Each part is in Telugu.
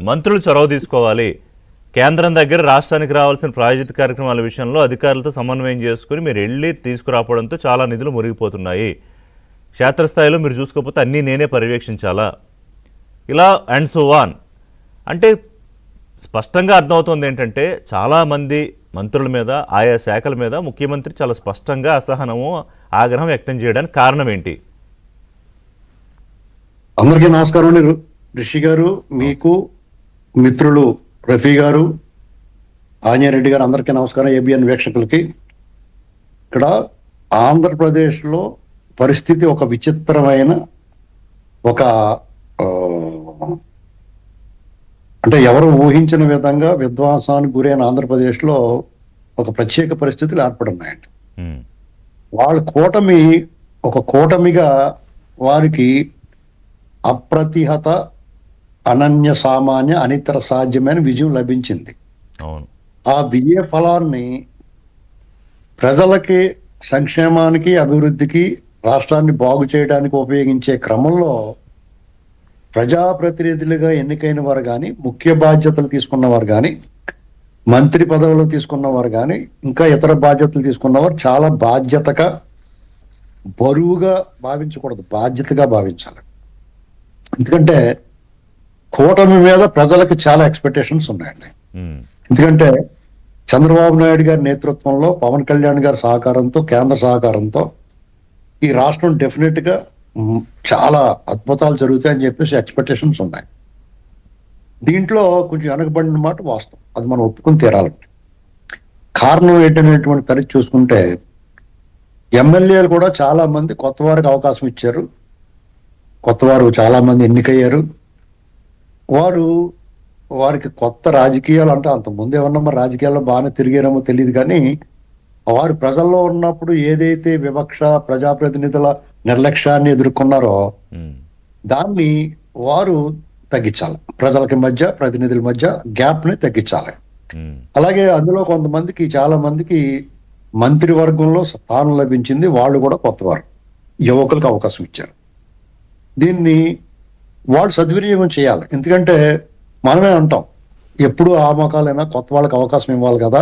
మంత్రులు చొరవ తీసుకోవాలి. కేంద్రం దగ్గర రాష్ట్రానికి రావాల్సిన ప్రాయోజిత కార్యక్రమాల విషయంలో అధికారులతో సమన్వయం చేసుకుని మీరు వెళ్ళి తీసుకురావడంతో చాలా నిధులు మురిగిపోతున్నాయి. క్షేత్రస్థాయిలో మీరు చూసుకోకపోతే అన్నీ నేనే పర్యవేక్షించాలా, ఇలా అండ్ సో ఆన్ అంటే స్పష్టంగా అర్థమవుతుంది ఏంటంటే చాలామంది మంత్రుల మీద ఆయా శాఖల మీద ముఖ్యమంత్రి చాలా స్పష్టంగా అసహనము ఆగ్రహం వ్యక్తం చేయడానికి కారణం ఏంటి? అందరికీ నమస్కారం అండి. రిషి గారు, మీకు మిత్రులు రఫీ గారు, ఆంజనేరెడ్డి గారు, అందరికీ నమస్కారం. ఏబిఎన్ వీక్షకులకి. ఇక్కడ ఆంధ్రప్రదేశ్లో పరిస్థితి ఒక విచిత్రమైన ఒక అంటే ఎవరు ఊహించిన విధంగా విధ్వంసానికి గురైన ఆంధ్రప్రదేశ్లో ఒక ప్రత్యేక పరిస్థితులు ఏర్పడున్నాయండి. వాళ్ళ కూటమి ఒక కూటమిగా వారికి అప్రతిహత, అనన్య సామాన్య, అనితర సాధ్యమైన విజయం లభించింది. ఆ విజయ ఫలాన్ని ప్రజలకి సంక్షేమానికి, అభివృద్ధికి, రాష్ట్రాన్ని బాగు చేయడానికి ఉపయోగించే క్రమంలో ప్రజాప్రతినిధులుగా ఎన్నికైన వారు కానీ, ముఖ్య బాధ్యతలు తీసుకున్నవారు కానీ, మంత్రి పదవులు తీసుకున్నవారు కానీ, ఇంకా ఇతర బాధ్యతలు తీసుకున్నవారు చాలా బాధ్యతగా, బరువుగా భావించకూడదు, బాధ్యతగా భావించాలి. ఎందుకంటే కూటమి మీద ప్రజలకు చాలా ఎక్స్పెక్టేషన్స్ ఉన్నాయండి. ఎందుకంటే చంద్రబాబు నాయుడు గారి నేతృత్వంలో, పవన్ కళ్యాణ్ గారి సహకారంతో, కేంద్ర సహకారంతో ఈ రాష్ట్రం డెఫినెట్ గా చాలా అద్భుతాలు జరుగుతాయని చెప్పేసి ఎక్స్పెక్టేషన్స్ ఉన్నాయి. దీంట్లో కొంచెం వెనకబడిన మాట వాస్తవం, అది మనం ఒప్పుకుని తీరాలండి. కారణం ఏంటనేటువంటి తరచి చూసుకుంటే ఎమ్మెల్యేలు కూడా చాలా మంది కొత్త వారికి అవకాశం ఇచ్చారు. కొత్త వారు చాలా మంది ఎన్నికయ్యారు. వారికి కొత్త రాజకీయాలు అంటే అంతకుముందు ఏమన్నా మరి రాజకీయాల్లో బాగానే తిరిగారేమో తెలియదు, కానీ వారు ప్రజల్లో ఉన్నప్పుడు ఏదైతే వివక్ష, ప్రజాప్రతినిధుల నిర్లక్ష్యాన్ని ఎదుర్కొన్నారో దాన్ని వారు తగ్గించాలి. ప్రజలకి మధ్య, ప్రతినిధుల మధ్య గ్యాప్ ని తగ్గించాలి. అలాగే అందులో కొంతమందికి, చాలా మందికి మంత్రివర్గంలో స్థానం లభించింది. వాళ్ళు కూడా కొత్తవారు, యువకులకు అవకాశం ఇచ్చారు. దీన్ని వాళ్ళు సద్వినియోగం చేయాలి. ఎందుకంటే మనమే అంటాం, ఎప్పుడు ఆ మోకాలైనా కొత్త వాళ్ళకి అవకాశం ఇవ్వాలి కదా,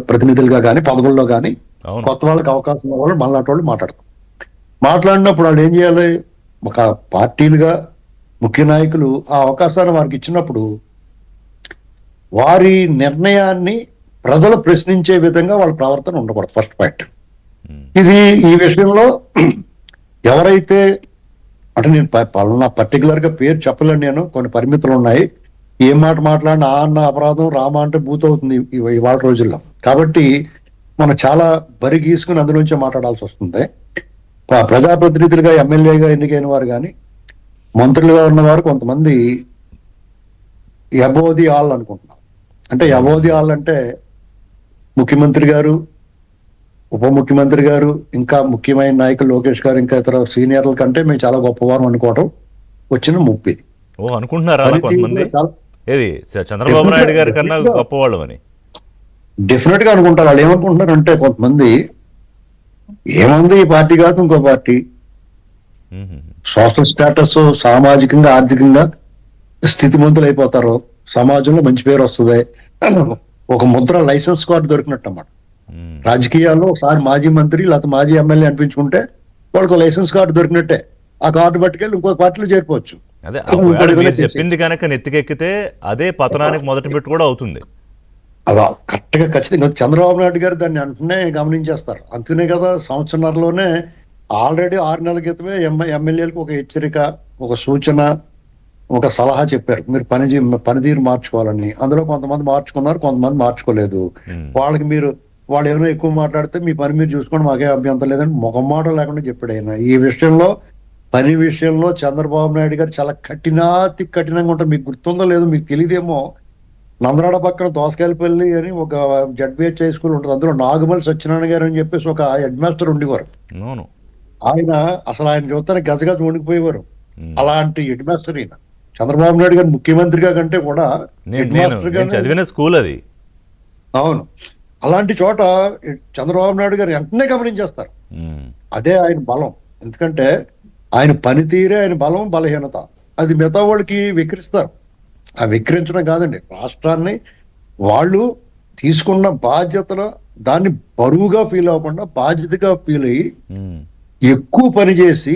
ప్రతినిధులుగా కానీ, పదవుల్లో కానీ కొత్త వాళ్ళకి అవకాశం ఇవ్వాలి. మళ్ళాంటి వాళ్ళు మాట్లాడినప్పుడు వాళ్ళు ఏం చేయాలి? ఒక పార్టీలుగా ముఖ్య నాయకులు ఆ అవకాశాన్ని వారికి ఇచ్చినప్పుడు వారి నిర్ణయాన్ని ప్రజలు ప్రశ్నించే విధంగా వాళ్ళ ప్రవర్తన ఉండకూడదు. ఫస్ట్ పాయింట్ ఇది. ఈ విషయంలో ఎవరైతే అంటే నేను పలానా పర్టికులర్ గా పేరు చెప్పలేను, నేను కొన్ని పరిమితులు ఉన్నాయి. ఏ మాట మాట్లాడినా ఆ అన్న అపరాధం, రామ అంటే బూత్ అవుతుంది ఇవాళ రోజుల్లో. కాబట్టి మనం చాలా బరి గీసుకుని అందులోంచే మాట్లాడాల్సి వస్తుంది. ప్రజాప్రతినిధులుగా, ఎమ్మెల్యేగా ఎన్నికైన వారు కానీ, మంత్రులుగా ఉన్నవారు కొంతమంది అబోవ్ ఆల్ అనుకుంటున్నారు. అంటే అబోవ్ ఆల్ అంటే ముఖ్యమంత్రి గారు, ఉప ముఖ్యమంత్రి గారు, ఇంకా ముఖ్యమైన నాయకులు లోకేష్ గారు, ఇంకా ఇతర సీనియర్ల కంటే మేము చాలా గొప్పవారం అనుకోవటం వచ్చిన ముప్పిది. అనుకుంటున్నారా ఏది చంద్రబాబు నాయుడు గారి కన్నా గొప్పవాళ్ళు అని? డెఫినెట్ గా అనుకుంటారు. వాళ్ళు ఏమనుకుంటున్నారు అంటే కొంతమంది, ఏముంది ఈ పార్టీ కాదు ఇంకో పార్టీ, సోషల్ స్టేటస్, సామాజికంగా, ఆర్థికంగా స్థితిమంతులు అయిపోతారు, సమాజంలో మంచి పేరు వస్తుంది, ఒక ముద్ర లైసెన్స్ కార్డు దొరికినట్టు అన్నమాట. రాజకీయాల్లో ఒకసారి మాజీ మంత్రి లేకపోతే మాజీ ఎమ్మెల్యే అనిపించుకుంటే వాళ్ళకు లైసెన్స్ కార్డు దొరికినట్టే. ఆ కార్డు పట్టుకెళ్ళి ఇంకో పార్టీలో చేరిపోవచ్చు. అదే చెప్పింది కనుక నెత్తికెక్కితే అదే పతనానికి మొదటి పెట్టు కూడా అవుతుంది. అదా కరెక్ట్ గా ఖచ్చితంగా చంద్రబాబు నాయుడు గారు దాన్ని అంటనే గమనించేస్తారు. అందుకనే కదా సంవత్సరంలోనే ఆల్రెడీ 6 నెలల క్రితమే ఎమ్మెల్యేలకు ఒక హెచ్చరిక, ఒక సూచన, ఒక సలహా చెప్పారు, మీరు పనితీరు మార్చుకోవాలని. అందులో కొంతమంది మార్చుకున్నారు, కొంతమంది మార్చుకోలేదు. వాళ్ళు ఏమైనా ఎక్కువ మాట్లాడితే మీ పని మీరు చూసుకోండి, మాకే అభ్యంతరం లేదని మొగమాట లేకుండా చెప్పాడు ఆయన. ఈ విషయంలో, పని విషయంలో చంద్రబాబు నాయుడు గారు చాలా కఠినంగా ఉంటారు. మీకు గుర్తుందో లేదో, మీకు తెలియదేమో, నందనాడ పక్కన దోసకాయలపల్లి అని ఒక జడ్బిహెచ్ హై స్కూల్ ఉంటుంది. అందులో నాగమల్లి సత్యనారాయణ గారు అని చెప్పేసి ఒక హెడ్ మాస్టర్ ఉండేవారు. ఆయన చూస్తే గజగజ వణికిపోయేవారు. అలాంటి హెడ్ మాస్టర్ ఈయన. చంద్రబాబు నాయుడు గారు ముఖ్యమంత్రిగా కంటే కూడా హెడ్ మాస్టర్ గా చదివిన స్కూల్ అది. అవును. అలాంటి చోట చంద్రబాబు నాయుడు గారు వెంటనే గమనించేస్తారు. అదే ఆయన బలం. ఎందుకంటే ఆయన పనితీరే ఆయన బలం, బలహీనత. అది మిగతా వాళ్ళకి వికరిస్తారు. ఆ విక్రించడం కాదండి, రాష్ట్రాన్ని వాళ్ళు తీసుకున్న బాధ్యతలు దాన్ని బరువుగా ఫీల్ అవ్వకుండా బాధ్యతగా ఫీల్ అయ్యి ఉమ్. ఎక్కువ పని చేసి